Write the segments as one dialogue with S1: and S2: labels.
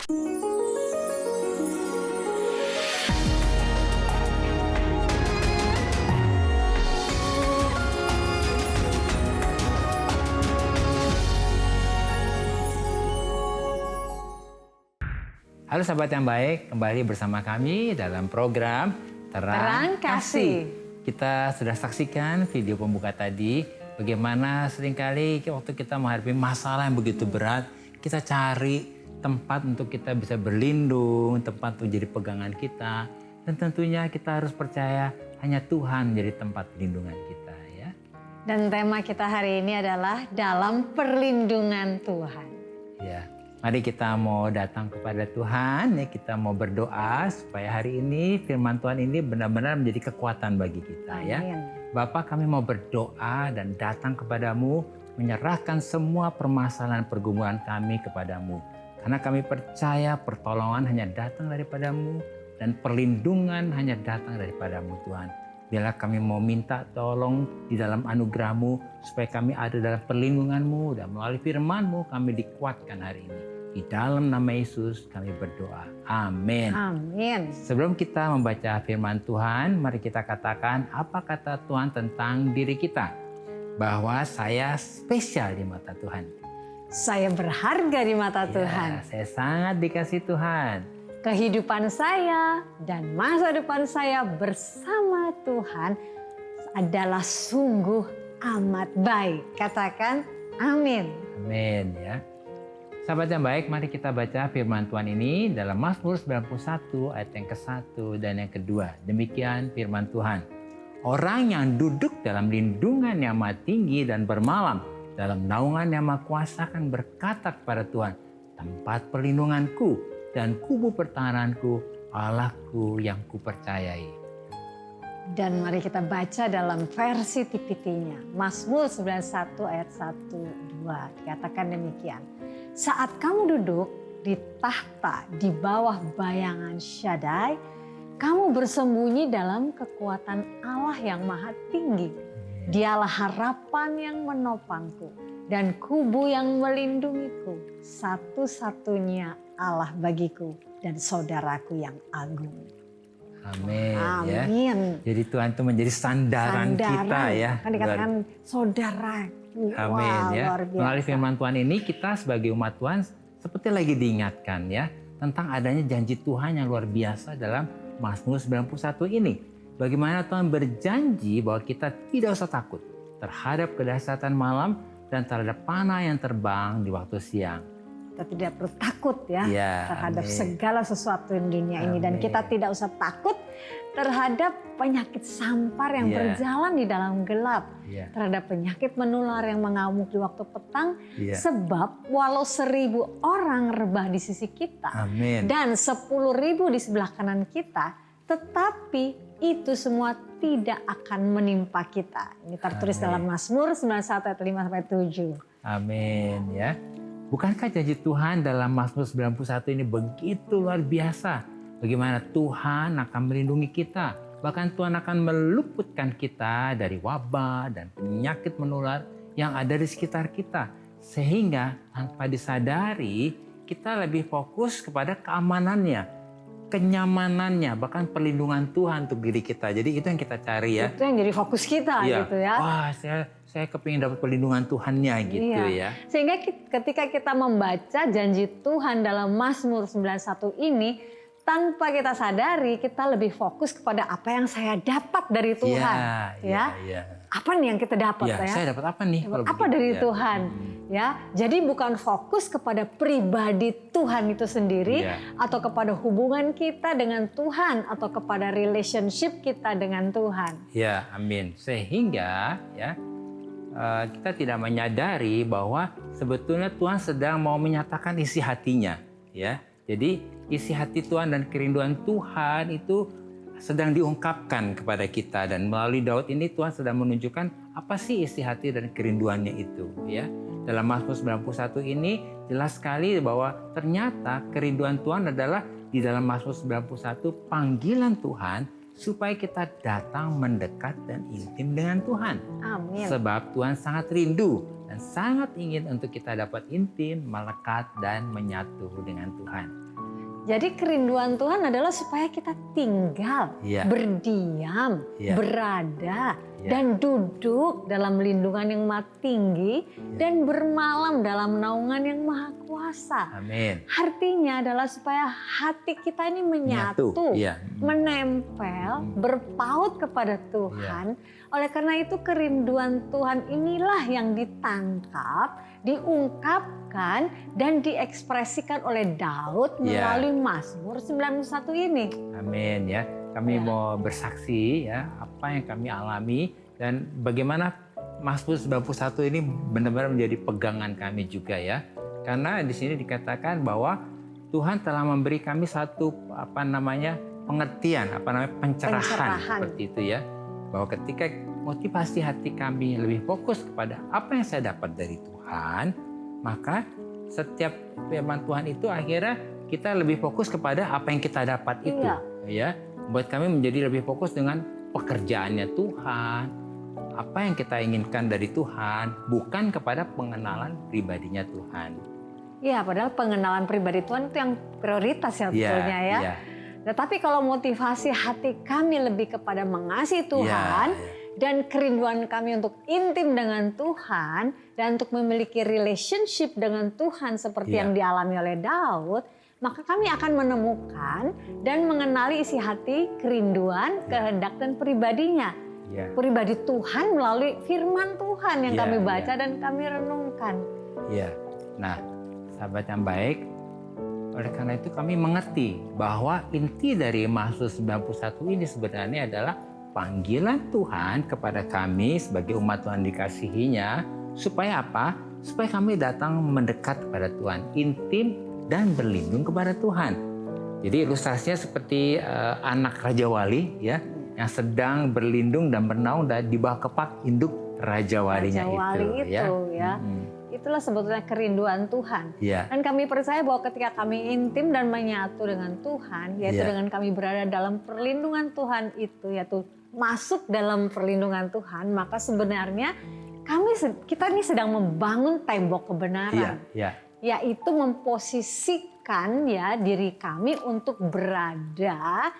S1: Halo sahabat yang baik, kembali bersama kami dalam program Terang Kasih. Kita sudah saksikan video pembuka tadi, bagaimana seringkali waktu kita menghadapi masalah yang begitu berat, kita cari tempat untuk kita bisa berlindung, tempat untuk jadi pegangan kita. Dan tentunya kita harus percaya hanya Tuhan menjadi tempat perlindungan kita, ya.
S2: Dan tema kita hari ini adalah dalam perlindungan Tuhan.
S1: Ya. Mari kita mau datang kepada Tuhan, ya, kita mau berdoa supaya hari ini firman Tuhan ini benar-benar menjadi kekuatan bagi kita. Ya. Bapa, kami mau berdoa dan datang kepadamu, menyerahkan semua permasalahan pergumulan kami kepadamu. Karena kami percaya pertolongan hanya datang daripadamu dan perlindungan hanya datang daripadamu Tuhan. Biarlah kami mau minta tolong di dalam anugerah-Mu supaya kami ada dalam perlindungan-Mu dan melalui firman-Mu kami dikuatkan hari ini. Di dalam nama Yesus kami berdoa. Amin.
S2: Amin.
S1: Sebelum kita membaca firman Tuhan, mari kita katakan apa kata Tuhan tentang diri kita. Bahwa saya spesial di mata Tuhan.
S2: Saya berharga di mata Tuhan.
S1: Saya sangat dikasih Tuhan.
S2: Kehidupan saya dan masa depan saya bersama Tuhan adalah sungguh amat baik. Katakan amin.
S1: Amin, ya. Sahabat yang baik, mari kita baca firman Tuhan ini dalam Mazmur 91 ayat yang ke-1 dan yang kedua. Demikian firman Tuhan. Orang yang duduk dalam lindungan yang maha tinggi dan bermalam dalam naungan yang maha kuasa akan berkata kepada Tuhan, tempat perlindunganku dan kubu pertahananku, Allahku yang kupercayai.
S2: Dan mari kita baca dalam versi TPT-nya. Mazmur 91 ayat 1-2 dikatakan demikian. Saat kamu duduk di tahta di bawah bayangan Shaddai, kamu bersembunyi dalam kekuatan Allah yang maha tinggi. Dialah harapan yang menopangku dan kubu yang melindungiku, satu-satunya Allah bagiku dan saudaraku yang agung.
S1: Amin.
S2: Amin.
S1: Ya. Jadi Tuhan itu menjadi sandaran kita, ya.
S2: Kan dikatakan saudara.
S1: Amin.
S2: Wow,
S1: Ya. Melalui firman Tuhan ini kita sebagai umat Tuhan seperti lagi diingatkan, ya, tentang adanya janji Tuhan yang luar biasa dalam Mazmur 91 ini. Bagaimana Tuhan berjanji bahwa kita tidak usah takut terhadap kedahsyatan malam dan terhadap panah yang terbang di waktu siang.
S2: Kita tidak perlu takut ya terhadap segala sesuatu di dunia ini. Dan kita tidak usah takut terhadap penyakit sampar yang berjalan di dalam gelap. Terhadap penyakit menular yang mengamuk di waktu petang. Sebab walau 1000 orang rebah di sisi kita. Dan 10.000 di sebelah kanan kita. Tetapi itu semua tidak akan menimpa kita. Ini tertulis dalam Mazmur 91 ayat 5-7.
S1: Amin, ya. Bukankah janji Tuhan dalam Mazmur 91 ini begitu luar biasa? Bagaimana Tuhan akan melindungi kita. Bahkan Tuhan akan meluputkan kita dari wabah dan penyakit menular yang ada di sekitar kita. Sehingga tanpa disadari kita lebih fokus kepada keamanannya, kenyamanannya, bahkan perlindungan Tuhan untuk diri kita. Jadi itu yang kita cari, ya.
S2: Itu yang jadi fokus kita gitu ya.
S1: Wah, saya kepingin dapat perlindungan Tuhannya gitu ya.
S2: Sehingga ketika kita membaca janji Tuhan dalam Mazmur 91 ini, tanpa kita sadari kita lebih fokus kepada apa yang saya dapat dari Tuhan. Apa nih yang kita dapat ya?
S1: Saya dapat apa nih?
S2: Apa dari Tuhan? Ya, jadi bukan fokus kepada pribadi Tuhan itu sendiri atau kepada hubungan kita dengan Tuhan atau kepada relationship kita dengan Tuhan.
S1: Ya, amin. Sehingga ya kita tidak menyadari bahwa sebetulnya Tuhan sedang mau menyatakan isi hatinya, ya. Jadi isi hati Tuhan dan kerinduan Tuhan itu sedang diungkapkan kepada kita, dan melalui Daud ini Tuhan sedang menunjukkan apa sih isi hati dan kerinduannya itu, ya. Dalam Mazmur 91 ini jelas sekali bahwa ternyata kerinduan Tuhan adalah di dalam Mazmur 91 panggilan Tuhan supaya kita datang mendekat dan intim dengan Tuhan.
S2: Amin.
S1: Sebab Tuhan sangat rindu dan sangat ingin untuk kita dapat intim, melekat dan menyatu dengan Tuhan.
S2: Jadi kerinduan Tuhan adalah supaya kita tinggal, berdiam, berada, dan duduk dalam lindungan yang maha tinggi, dan bermalam dalam naungan yang maha kuasa.
S1: Amin.
S2: Artinya adalah supaya hati kita ini menyatu, menempel, berpaut kepada Tuhan. Oleh karena itu kerinduan Tuhan inilah yang ditangkap, diungkapkan, dan diekspresikan oleh Daud melalui Mazmur 91 ini.
S1: Amin ya. Kami mau bersaksi ya apa yang kami alami dan bagaimana Mazmur 91 ini benar-benar menjadi pegangan kami juga ya. Karena di sini dikatakan bahwa Tuhan telah memberi kami satu pengertian, pencerahan seperti itu ya. Bahwa ketika motivasi hati kami lebih fokus kepada apa yang saya dapat dari Tuhan, maka setiap firman Tuhan itu akhirnya kita lebih fokus kepada apa yang kita dapat itu, ya. Buat kami menjadi lebih fokus dengan pekerjaannya Tuhan, apa yang kita inginkan dari Tuhan, bukan kepada pengenalan pribadinya Tuhan.
S2: Iya, padahal pengenalan pribadi Tuhan itu yang prioritas ya sebetulnya ya. Tetapi kalau motivasi hati kami lebih kepada mengasihi Tuhan dan kerinduan kami untuk intim dengan Tuhan dan untuk memiliki relationship dengan Tuhan seperti yang dialami oleh Daud, maka kami akan menemukan dan mengenali isi hati, kerinduan, kehendak dan pribadinya. Pribadi Tuhan melalui firman Tuhan yang kami baca dan kami renungkan.
S1: Nah, sahabat yang baik, oleh karena itu kami mengerti bahwa inti dari Mazmur 91 ini sebenarnya adalah panggilan Tuhan kepada kami sebagai umat Tuhan dikasihinya. Supaya apa? Supaya kami datang mendekat kepada Tuhan, intim dan berlindung kepada Tuhan. Jadi ilustrasinya seperti anak Raja Wali ya, yang sedang berlindung dan bernaung di bawah kepak induk Raja Walinya itu ya. Itulah sebetulnya kerinduan Tuhan. Dan kami percaya bahwa ketika kami intim dan menyatu dengan Tuhan, yaitu dengan kami berada dalam perlindungan Tuhan itu, yaitu masuk dalam perlindungan Tuhan, maka sebenarnya kita ini sedang membangun tembok kebenaran. Yaitu memposisikan diri kami untuk berada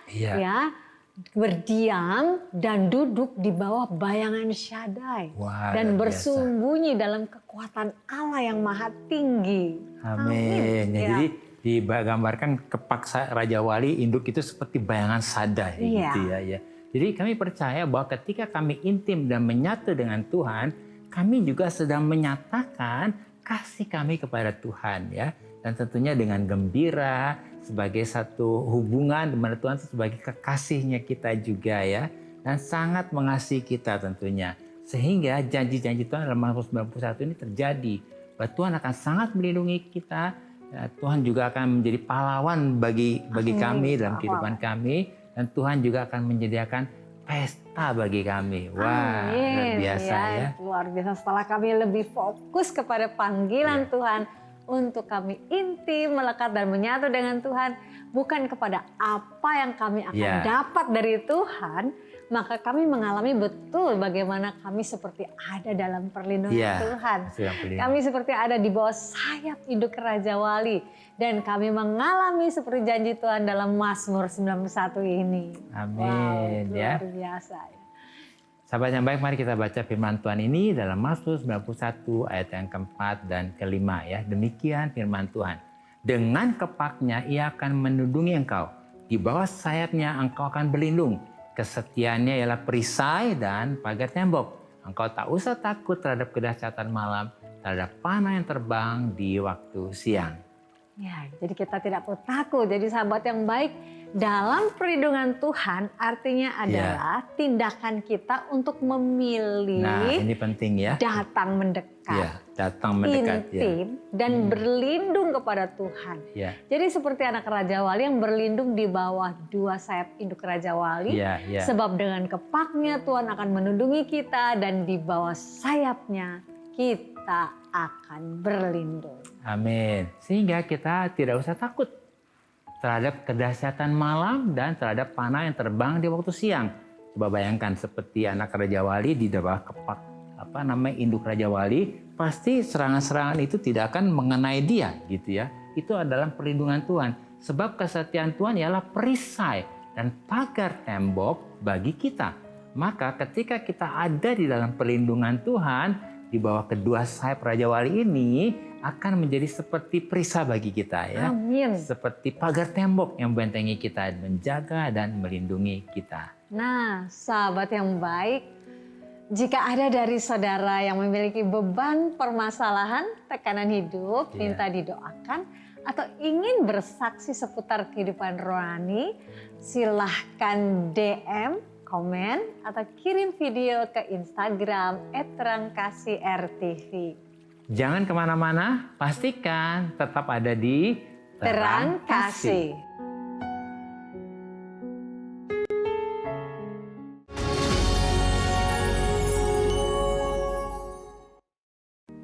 S1: berdiam dan duduk di bawah bayangan Shaddai dan bersembunyi dalam kekuatan Allah yang maha tinggi. Amin. Jadi digambarkan kepak Raja Wali induk itu seperti bayangan Shaddai gitu ya. Jadi kami percaya bahwa ketika kami intim dan menyatu dengan Tuhan, kami juga sedang menyatakan kasih kami kepada Tuhan ya. Dan tentunya dengan gembira sebagai satu hubungan di mana Tuhan sebagai kekasihnya kita juga ya. Dan sangat mengasihi kita tentunya. Sehingga janji-janji Tuhan dalam Mazmur 91 ini terjadi. Bahwa Tuhan akan sangat melindungi kita. Ya, Tuhan juga akan menjadi pahlawan bagi kami dalam kehidupan kami. Dan Tuhan juga akan menyediakan pesta bagi kami. Wah, luar biasa ya.
S2: Luar biasa setelah kami lebih fokus kepada panggilan Tuhan. Untuk kami intim, melekat dan menyatu dengan Tuhan. Bukan kepada apa yang kami akan dapat dari Tuhan. Maka kami mengalami betul bagaimana kami seperti ada dalam perlindungan Tuhan. Kami seperti ada di bawah sayap induk Raja Wali. Dan kami mengalami seperti janji Tuhan dalam Mazmur 91 ini.
S1: Amin.
S2: Luar biasa ya.
S1: Sahabat yang baik, mari kita baca firman Tuhan ini dalam Mazmur 91 ayat yang keempat dan kelima ya. Demikian firman Tuhan. Dengan kepaknya ia akan melindungi engkau. Di bawah sayapnya engkau akan berlindung. Kesetiaannya ialah perisai dan pagar tembok. Engkau tak usah takut terhadap kedahsyatan malam, terhadap panah yang terbang di waktu siang.
S2: Ya, jadi kita tidak perlu takut. Jadi sahabat yang baik, dalam perlindungan Tuhan artinya adalah tindakan kita untuk memilih.
S1: Nah, ini penting ya.
S2: Datang mendekat.
S1: Datang mendekat.
S2: Intim dan berlindung kepada Tuhan. Jadi seperti anak Raja Wali yang berlindung di bawah dua sayap induk Raja Wali. Sebab dengan kepaknya Tuhan akan melindungi kita dan di bawah sayapnya kita akan berlindung.
S1: Amin. Sehingga kita tidak usah takut terhadap kedahsyatan malam dan terhadap panah yang terbang di waktu siang. Coba bayangkan seperti anak Raja Wali di bawah kepak induk Raja Wali, pasti serangan-serangan itu tidak akan mengenai dia gitu ya. Itu adalah perlindungan Tuhan. Sebab kesetiaan Tuhan ialah perisai dan pagar tembok bagi kita. Maka ketika kita ada di dalam perlindungan Tuhan, di bawah kedua sayap Raja Wali ini akan menjadi seperti perisai bagi kita ya.
S2: Amin.
S1: Seperti pagar tembok yang membentengi kita, menjaga dan melindungi kita.
S2: Nah, sahabat yang baik, jika ada dari saudara yang memiliki beban permasalahan, tekanan hidup, minta didoakan, atau ingin bersaksi seputar kehidupan rohani, silahkan DM, komen, atau kirim video ke Instagram @terangkasih_rtv.
S1: Jangan kemana-mana, pastikan tetap ada di
S2: Terang Kasih.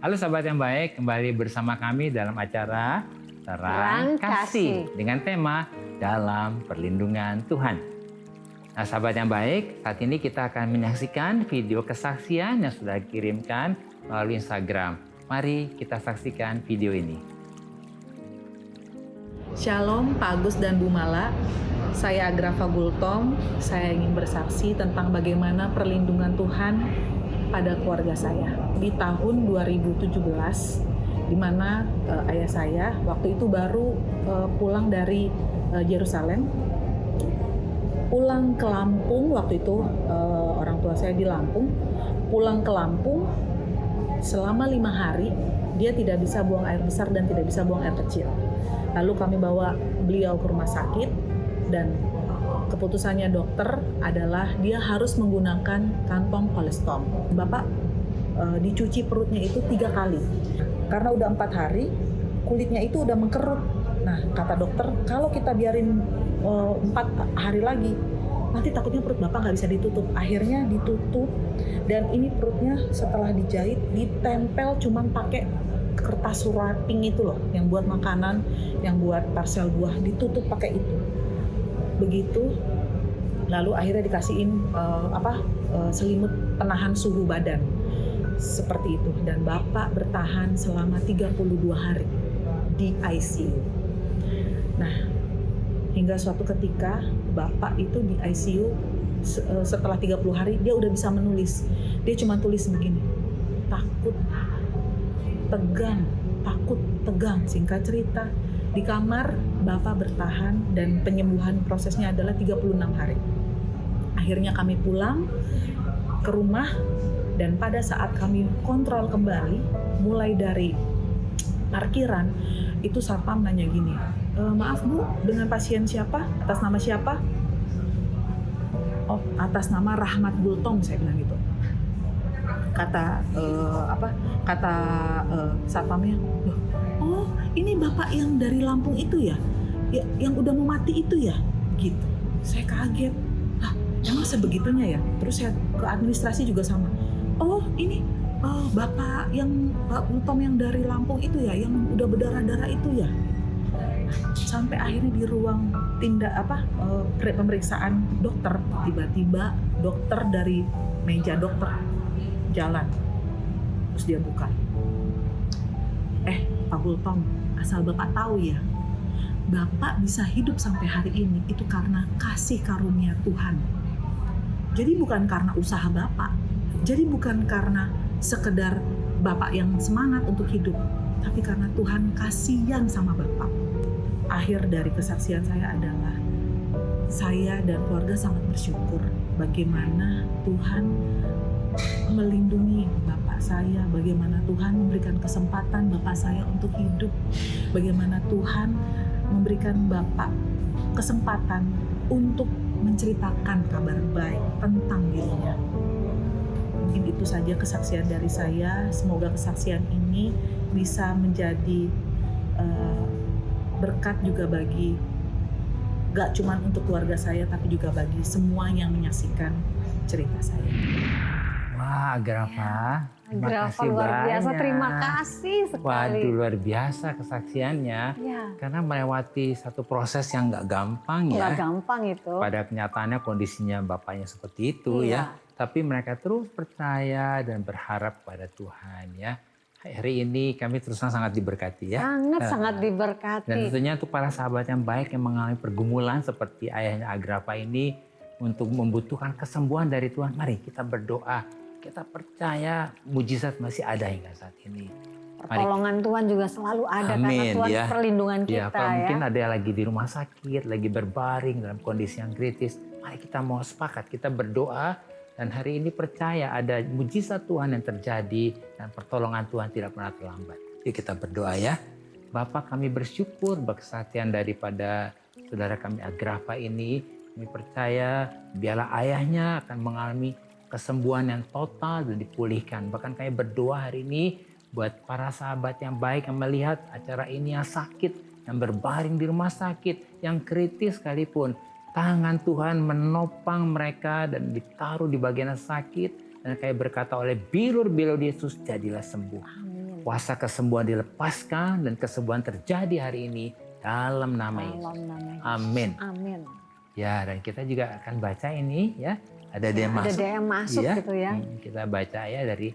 S1: Halo sahabat yang baik, kembali bersama kami dalam acara Terang Kasih dengan tema Dalam Perlindungan Tuhan. Nah sahabat yang baik, saat ini kita akan menyaksikan video kesaksian yang sudah dikirimkan melalui Instagram. Mari kita saksikan video ini.
S3: Shalom Pak Agus dan Bu Mala, saya Agrafa Gultom. Saya ingin bersaksi tentang bagaimana perlindungan Tuhan pada keluarga saya. Di tahun 2017, di mana ayah saya waktu itu baru pulang dari Yerusalem, pulang ke Lampung. Waktu itu orang tua saya di Lampung, pulang ke Lampung selama 5 hari, dia tidak bisa buang air besar dan tidak bisa buang air kecil. Lalu kami bawa beliau ke rumah sakit dan keputusannya dokter adalah dia harus menggunakan kantong kolestom. Bapak dicuci perutnya itu 3 kali. Karena udah 4 hari, kulitnya itu udah mengkerut. Nah, kata dokter, kalau kita biarin 4 hari lagi, nanti takutnya perut Bapak nggak bisa ditutup. Akhirnya ditutup, dan ini perutnya setelah dijahit, ditempel cuman pakai kertas wrapping itu loh, yang buat makanan, yang buat parcel buah, ditutup pakai itu. Begitu, lalu akhirnya dikasihin selimut penahan suhu badan seperti itu, dan Bapak bertahan selama 32 hari di ICU. Nah, hingga suatu ketika Bapak itu di ICU setelah 30 hari dia udah bisa menulis. Dia cuma tulis begini, takut, tegang, takut, tegang. Singkat cerita, di kamar Bapak bertahan dan penyembuhan prosesnya adalah 36 hari. Akhirnya kami pulang ke rumah, dan pada saat kami kontrol kembali, mulai dari parkiran, itu satpam nanya gini, maaf Bu, dengan pasien siapa? Atas nama siapa? Oh, atas nama Rahmat Gultom, saya bilang gitu. Kata satpamnya, oh ini Bapak yang dari Lampung itu ya, yang udah mau mati itu ya, gitu. Saya kaget, emang sebegitunya ya? Terus saya ke administrasi juga sama. Oh ini Bapak yang Pak Gultom yang dari Lampung itu ya, yang udah berdarah-darah itu ya. Sampai akhirnya di ruang pemeriksaan dokter, tiba-tiba dokter dari meja dokter jalan, terus dia buka. Pak Gultom, asal Bapak tahu ya, Bapak bisa hidup sampai hari ini itu karena kasih karunia Tuhan. Jadi bukan karena usaha Bapak, jadi bukan karena sekedar Bapak yang semangat untuk hidup, tapi karena Tuhan kasihan sama Bapak. Akhir dari kesaksian saya adalah saya dan keluarga sangat bersyukur bagaimana Tuhan melindungi Bapak saya, bagaimana Tuhan memberikan kesempatan Bapak saya untuk hidup, bagaimana Tuhan memberikan Bapak kesempatan untuk menceritakan kabar baik tentang dirinya. Mungkin itu saja kesaksian dari saya. Semoga kesaksian ini bisa menjadi berkat juga bagi, gak cuma untuk keluarga saya, tapi juga bagi semua yang menyaksikan cerita saya.
S1: Wah, Agrafa, terima kasih
S2: luar biasa,
S1: banyak.
S2: terima kasih sekali.
S1: Waduh, luar biasa kesaksiannya.
S2: Ya.
S1: Karena melewati satu proses yang nggak gampang ya.
S2: Nggak gampang itu.
S1: Pada kenyataannya kondisinya bapaknya seperti itu
S2: Iya.
S1: ya. Tapi mereka terus percaya dan berharap pada Tuhan ya. Hari ini kami terus terang sangat diberkati ya.
S2: Sangat diberkati.
S1: Dan tentunya untuk para sahabat yang baik yang mengalami pergumulan seperti ayahnya Agrapa ini untuk membutuhkan kesembuhan dari Tuhan, mari kita berdoa. Kita percaya mujizat masih ada hingga saat ini.
S2: Pertolongan Tuhan juga selalu ada karena Tuhan perlindungan kita
S1: kalau mungkin ada yang lagi di rumah sakit, lagi berbaring dalam kondisi yang kritis, mari kita mau sepakat, kita berdoa dan hari ini percaya ada mujizat Tuhan yang terjadi dan pertolongan Tuhan tidak pernah terlambat. Yuk kita berdoa ya. Bapa, kami bersyukur kesaktian daripada saudara kami Agrapa ini. Kami percaya biarlah ayahnya akan mengalami kesembuhan yang total dan dipulihkan. Bahkan kami berdoa hari ini buat para sahabat yang baik yang melihat acara ini yang sakit, yang berbaring di rumah sakit, yang kritis sekalipun. Tangan Tuhan menopang mereka dan ditaruh di bagian yang sakit. Dan kayak berkata oleh bilur-bilur Yesus, jadilah sembuh.
S2: Amin.
S1: Kuasa kesembuhan dilepaskan dan kesembuhan terjadi hari ini dalam nama Yesus. Amin.
S2: Amin.
S1: Ya, dan kita juga akan baca ini ya. Ada DM masuk.
S2: Ada DM masuk
S1: ya.
S2: gitu ya.
S1: Kita baca ya dari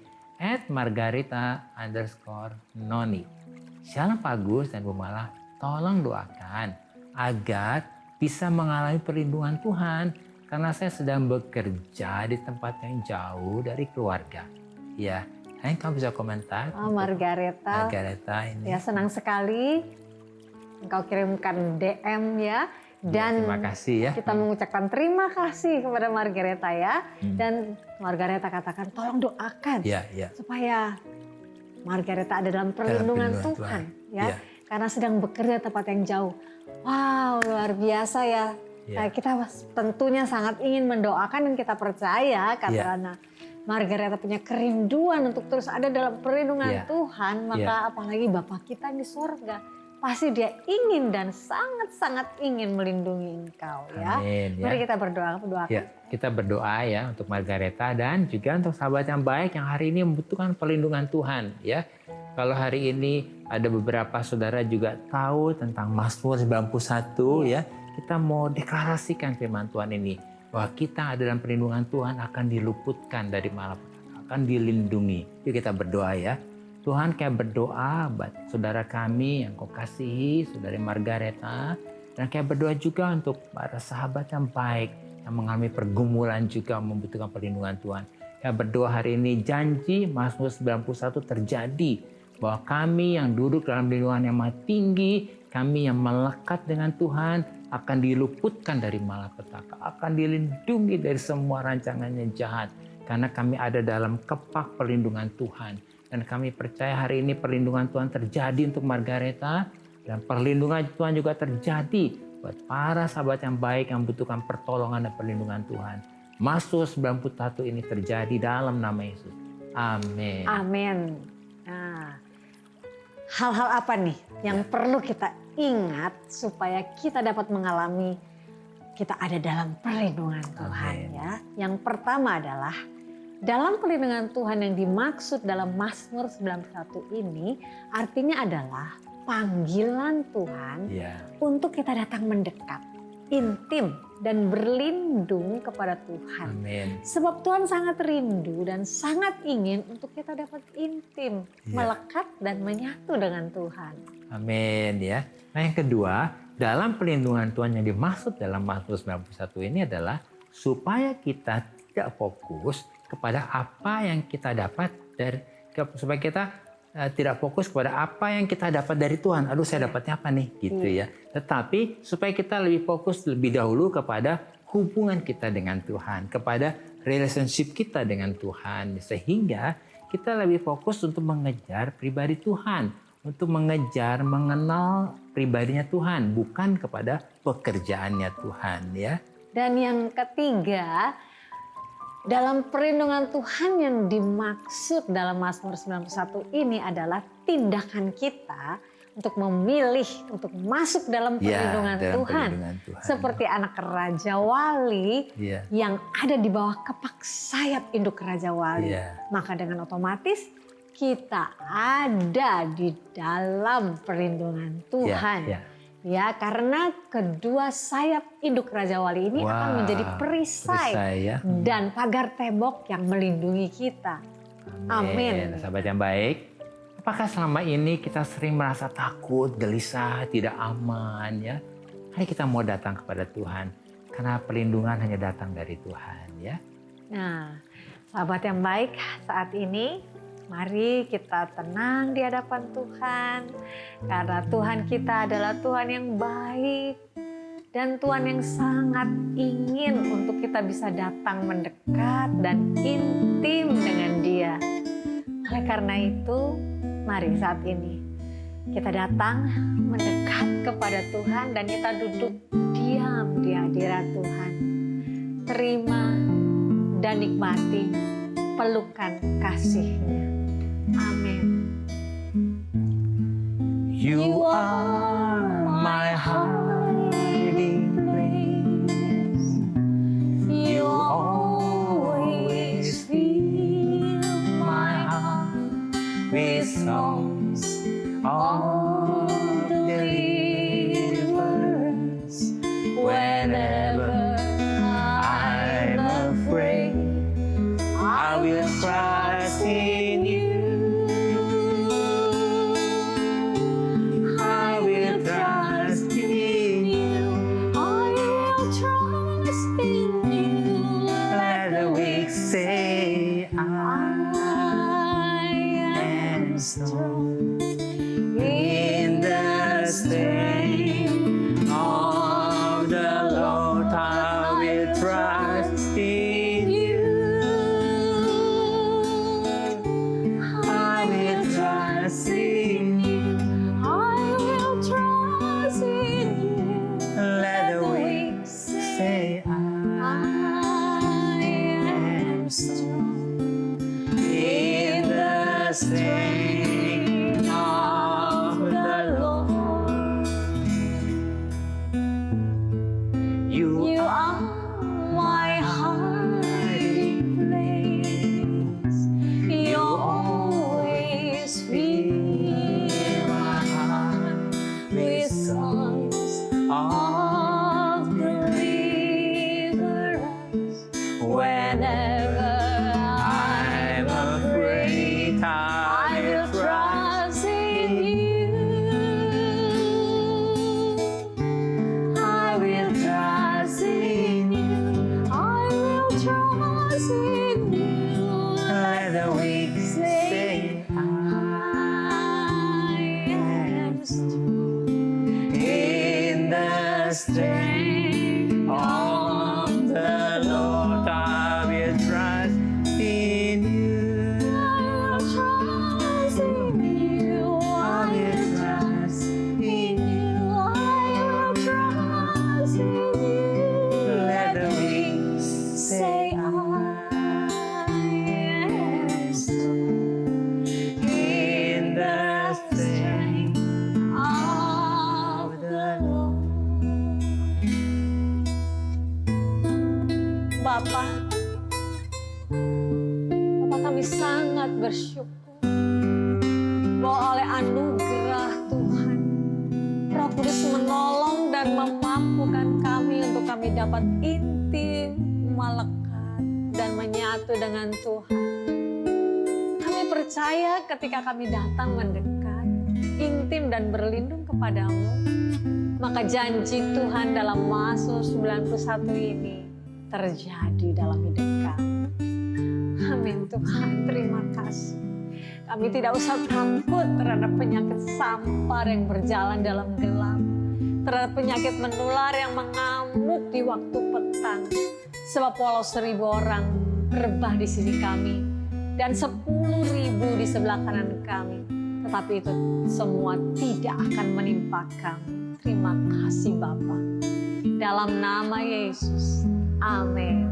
S1: @margarita_noni. Shalom Pak Gus dan Bu Mala, tolong doakan agar bisa mengalami perlindungan Tuhan karena saya sedang bekerja di tempat yang jauh dari keluarga. Ya, kamu bisa komentar.
S2: Margarita.
S1: Margarita ini.
S2: Ya, senang sekali engkau kirimkan DM ya. Dan
S1: terima kasih ya.
S2: Kita mengucapkan terima kasih kepada Margarita ya. Dan Margarita katakan tolong doakan supaya Margarita ada dalam perlindungan Tuhan ya. Karena sedang bekerja tempat yang jauh. Wow, luar biasa ya. Nah, kita tentunya sangat ingin mendoakan dan kita percaya karena Margarita punya kerinduan untuk terus ada dalam perlindungan Tuhan. Maka apalagi Bapa kita di surga. Pasti dia ingin dan sangat-sangat ingin melindungi engkau ya.
S1: Amin, ya.
S2: Mari kita berdoa.
S1: Ya, kita berdoa ya untuk Margarita dan juga untuk sahabat yang baik yang hari ini membutuhkan perlindungan Tuhan ya. Kalau hari ini ada beberapa saudara juga tahu tentang Mazmur 91 ya. Kita mau deklarasikan firman Tuhan ini bahwa kita ada dalam perlindungan Tuhan akan diluputkan dari malapetaka, akan dilindungi. Yuk kita berdoa ya. Tuhan, kayak berdoa buat saudara kami yang kau kasihi, saudari Margarita. Dan kayak berdoa juga untuk para sahabat yang baik, yang mengalami pergumulan juga membutuhkan perlindungan Tuhan. Kayak berdoa hari ini janji Mazmur 91 terjadi. Bahwa kami yang duduk dalam lindungan yang maha tinggi, kami yang melekat dengan Tuhan, akan diluputkan dari malapetaka, akan dilindungi dari semua rancangannya jahat. Karena kami ada dalam kepak perlindungan Tuhan. Dan kami percaya hari ini perlindungan Tuhan terjadi untuk Margarita. Dan perlindungan Tuhan juga terjadi buat para sahabat yang baik yang membutuhkan pertolongan dan perlindungan Tuhan. Mazmur 91 ini terjadi dalam nama Yesus. Amin.
S2: Amin. Nah, hal-hal apa nih yang perlu kita ingat supaya kita dapat mengalami kita ada dalam perlindungan Tuhan ya. Yang pertama adalah dalam perlindungan Tuhan yang dimaksud dalam Mazmur 91 ini artinya adalah panggilan Tuhan untuk kita datang mendekat, intim dan berlindung kepada Tuhan.
S1: Amin.
S2: Sebab Tuhan sangat rindu dan sangat ingin untuk kita dapat intim, melekat dan menyatu dengan Tuhan.
S1: Amin ya. Nah yang kedua, dalam perlindungan Tuhan yang dimaksud dalam Mazmur 91 ini adalah supaya kita tidak fokus kepada apa yang kita dapat supaya kita tidak fokus kepada apa yang kita dapat dari Tuhan. Aduh, saya dapatnya apa nih gitu ya. Tetapi supaya kita lebih fokus lebih dahulu kepada hubungan kita dengan Tuhan, kepada relationship kita dengan Tuhan, sehingga kita lebih fokus untuk mengejar pribadi Tuhan, untuk mengejar mengenal pribadinya Tuhan, bukan kepada pekerjaannya Tuhan ya.
S2: Dan yang ketiga, dalam perlindungan Tuhan yang dimaksud dalam Mazmur 91 ini adalah tindakan kita untuk memilih untuk masuk dalam perlindungan Tuhan. Seperti anak Raja Wali yang ada di bawah kepak sayap induk Raja Wali. Maka dengan otomatis kita ada di dalam perlindungan Tuhan. Ya, karena kedua sayap induk Raja Wali ini akan menjadi perisai dan pagar tembok yang melindungi kita.
S1: Amin. Sahabat yang baik, Apakah selama ini kita sering merasa takut, gelisah, tidak aman ya? Hari kita mau datang kepada Tuhan karena perlindungan hanya datang dari Tuhan ya.
S2: Nah, sahabat yang baik, saat ini mari kita tenang di hadapan Tuhan. Karena Tuhan kita adalah Tuhan yang baik. Dan Tuhan yang sangat ingin untuk kita bisa datang mendekat dan intim dengan Dia. Oleh karena itu, mari saat ini kita datang mendekat kepada Tuhan dan kita duduk diam di hadirat Tuhan. Terima dan nikmati pelukan kasih-Nya. Amin.
S1: You are my hiding place. You always fill my heart with songs of deliverance. Whenever I'm afraid, I will trust in you. I will trust in you.
S2: I will trust in you.
S1: Let the weak say I am strong. In the strength of the Lord, I will trust in you. I will trust in you.
S2: I will trust in you.
S1: Let the weak say I am strong. In the strength of the Lord, you
S2: are my hiding place. You always fill my heart with songs of deliverance. Whenever I'm afraid, I will trust in you. I will trust in you. I will trust in you.
S1: let the weak say
S2: I am strong.
S1: in the strength of the Lord, I will trust in you.
S2: I will trust in you.
S1: I
S2: I
S1: will
S2: will
S1: trust in you.
S2: I will trust in you.
S1: Let the weak say
S2: I am strong.
S1: in the strength
S2: Of the Lord. Bapa kami sangat bersyukur bahwa oleh anugerah Tuhan, Roh Kudus menolong dan memampukan kami untuk kami dapat intim, melekat, dan menyatu dengan Tuhan. Kami percaya ketika kami datang mendekat, intim dan berlindung kepadamu, maka janji Tuhan dalam Mazmur 91 ini terjadi dalam hidup kami. Amin Tuhan, terima kasih. Kami tidak usah takut terhadap penyakit sampar yang berjalan dalam gelap, terhadap penyakit menular yang mengamuk di waktu petang. Sebab walau 1.000 orang rebah di sisi kami dan 10.000 di sebelah kanan kami, tetapi itu semua tidak akan menimpa kami. Terima kasih Bapa. Dalam nama Yesus. Amin.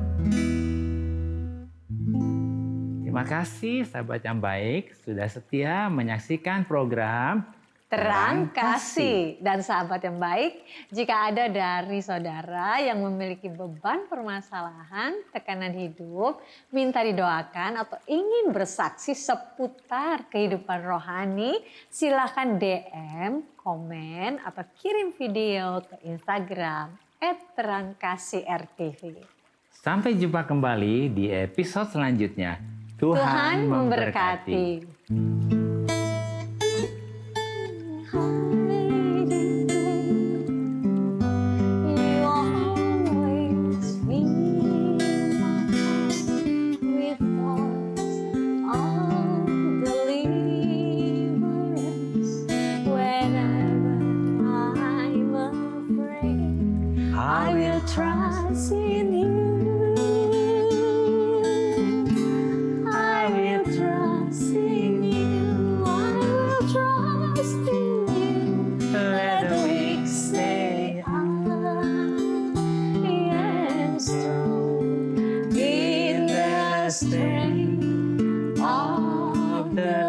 S1: Terima kasih sahabat yang baik sudah setia menyaksikan program
S2: Terang Kasih. Dan sahabat yang baik, jika ada dari saudara yang memiliki beban permasalahan, tekanan hidup, minta didoakan atau ingin bersaksi seputar kehidupan rohani, silakan DM, komen, atau kirim video ke Instagram @terangkasih_rtv.
S1: Sampai jumpa kembali di episode selanjutnya. Tuhan memberkati. The